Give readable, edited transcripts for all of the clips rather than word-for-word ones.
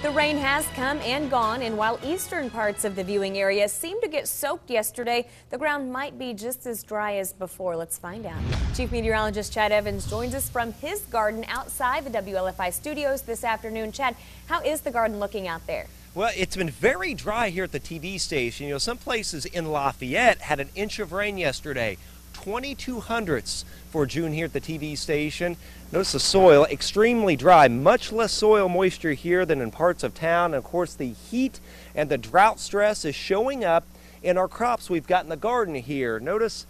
The rain has come and gone, and while eastern parts of the viewing area seemed to get soaked yesterday, the ground might be just as dry as before. Let's find out. Chief Meteorologist Chad Evans joins us from his garden outside the WLFI studios this afternoon. Chad, how is the garden looking out there? Well, it's been very dry here at the TV station. You know, some places in Lafayette had an inch of rain yesterday. 22 hundredths for June here at the TV station. Notice the soil, extremely dry, much less soil moisture here than in parts of town. And of course, the heat and the drought stress is showing up in our crops we've got in the garden here. Notice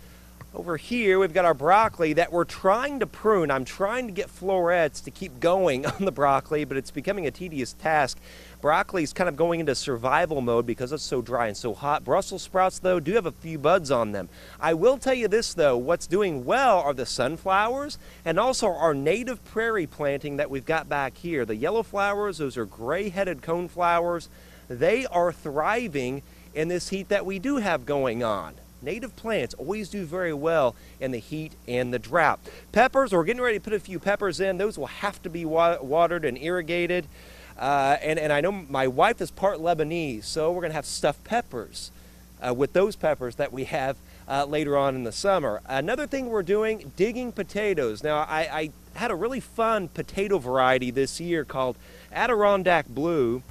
over here, we've got our broccoli that we're trying to prune. I'm trying to get florets to keep going on the broccoli, but it's becoming a tedious task. Broccoli is kind of going into survival mode because it's so dry and so hot. Brussels sprouts, though, do have a few buds on them. I will tell you this, though. What's doing well are the sunflowers and also our native prairie planting that we've got back here. The yellow flowers, those are gray-headed cone flowers. They are thriving in this heat that we do have going on. Native plants always do very well in the heat and the drought. Peppers, we're getting ready to put a few peppers in. Those will have to be watered and irrigated. And I know my wife is part Lebanese, so we're going to have stuffed peppers with those peppers that we have later on in the summer. Another thing we're doing, digging potatoes. Now, I had a really fun potato variety this year called Adirondack Blue.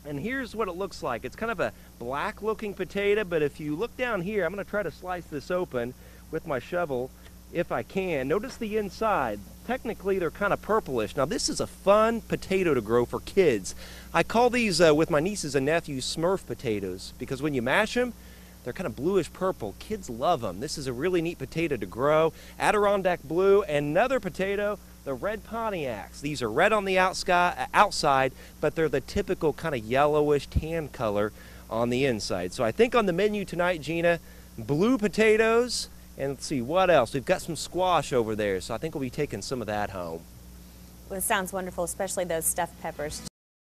And here's what it looks like. It's kind of a black looking potato, but if you look down here, I'm going to try to slice this open with my shovel if I can. Notice the inside. Technically, they're kind of purplish. Now, this is a fun potato to grow for kids. I call these, with my nieces and nephews, Smurf potatoes, because when you mash them, they're kind of bluish purple. Kids love them. This is a really neat potato to grow. Adirondack Blue, and another potato, the red Pontiacs. These are red on the outside, but they're the typical kind of yellowish tan color on the inside. So I think on the menu tonight, Gina, blue potatoes, and let's see what else. We've got some squash over there, so I think we'll be taking some of that home. Well, it sounds wonderful, especially those stuffed peppers.